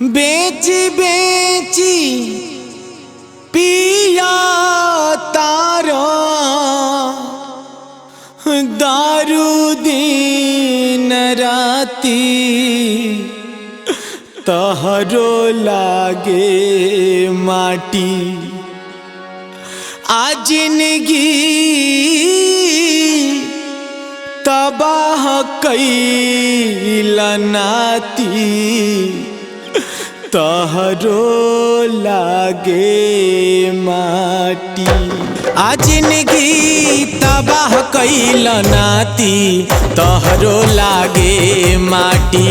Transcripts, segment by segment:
बेची बेची पिया तारो दारू दिन राती तहरो लागे माटी आज जिंदगी तबाह कैला नाती तहरो लागे माटी आज जिंदगी तबाह कैला नाती तहरो लागे माटी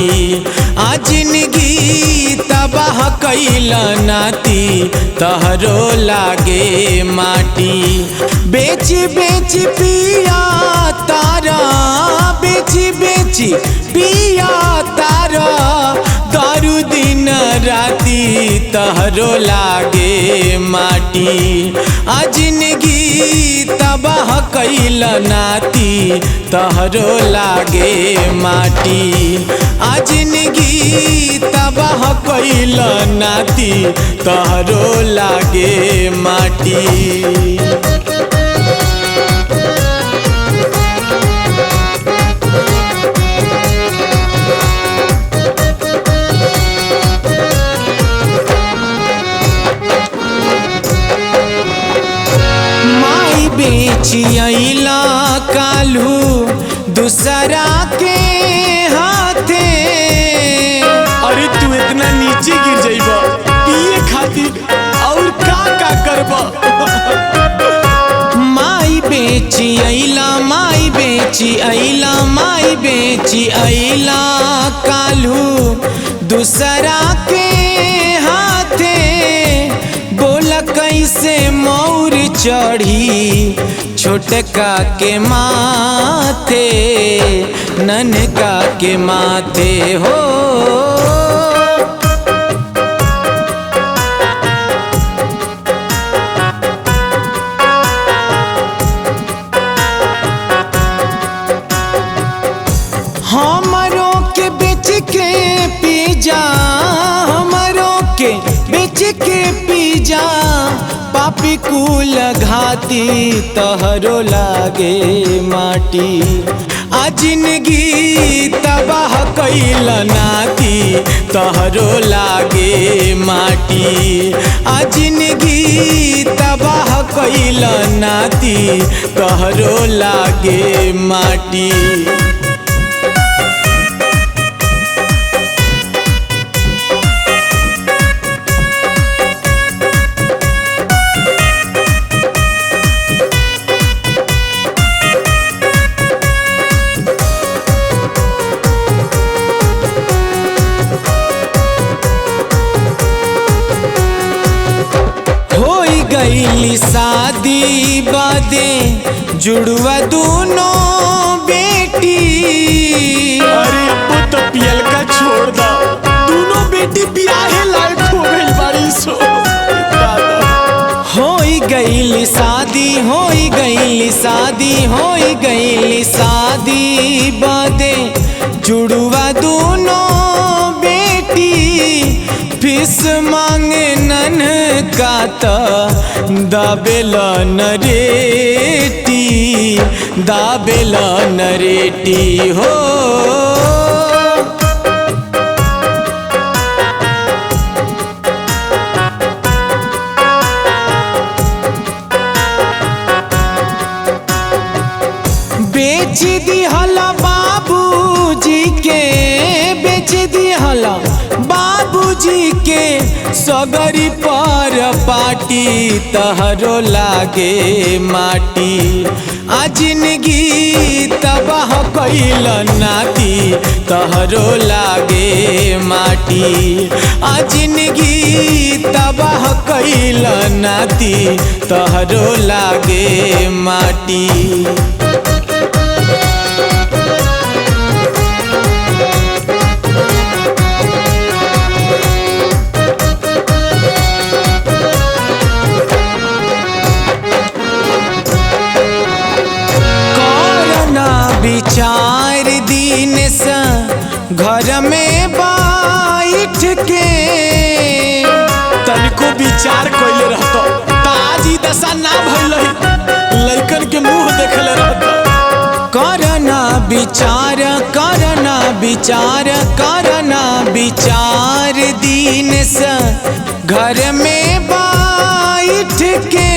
आज जिंदगी तबाह कैला नाती तहरो लागे माटी बेच बेच पिया तारा बेच बेच पिया तारा दारू दिन राती तहरो लागे माटी आज जिंदगी तबाह कैला नाती तहरो लागे माटी आज जिंदगी तबाह कैला नाती तहरो लागे माटी। बेची अइला कालू दूसरा के हाथे। अरे तू इतना नीचे गिर जाइबा पिए खातिर और का करबा। माई बेची अइला माई बेची अइला माई बेची अइला कालू दूसरा के हाथे। बोला कैसे मौर चढ़ी छोटका के माथे ननका के माथे हो। हमरों के बेच के पी जा हमरों के बेच के पी जा पापी कुल घाती तहरो लागे माटी आज जिंदगी तबाह कैला नाती तहरो लागे माटी आज जिंदगी तबाह कैला नाती तहरो लागे माटी। गईली शादी बादे जुड़वा दोनों बेटी। अरे वो तो पियल का छोड़ दा दोनों बेटी बियाहे लायक हो गई बारी सो। होई गईली शादी होई गईली शादी होई गईली शादी बादे जुड़वा दोनों बेटी। फीस मांगे नन का दाबेला नरेटी दाबेला नरेटी हो। बेच दिहला बाबूजी के बेच दिहला बाबूजी के सगरी पर पाटी तहरो लागे माटी आज जिंदगी तबाह कैला नाती तहरो लागे माटी आज जिंदगी तबाह कैला नाती तहरो लागे माटी। विचार दिन सा घर में बैठ के विचार कइले रहतो त आज ई दशा ना भइल रही। लइकन के मुंह देखले रहतो। करना विचार करना विचार करना विचार दीन से घर में बैठ के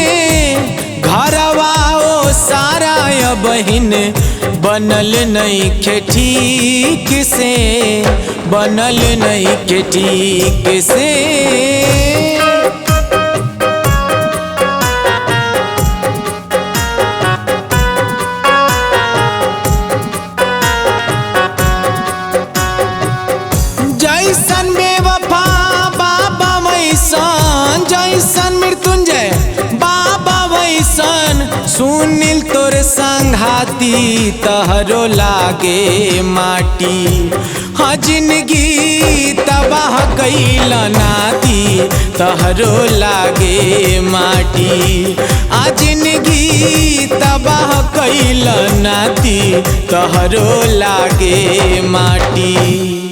घरवा ओ सारा बहिन बनल नहीं खे ठीक से बनल नहीं खे ठीक से। जैसन बेवफा बाबा वैसन जैसन मृत्युंजय बाबा वैसन सुनील तोर संघाती तहरो लागे माटी। हाँ जिंदगी तबाह कैल नाती तहरो लागे माटी। आ जिंदगी तबाह कैल नाती तहरो लागे माटी।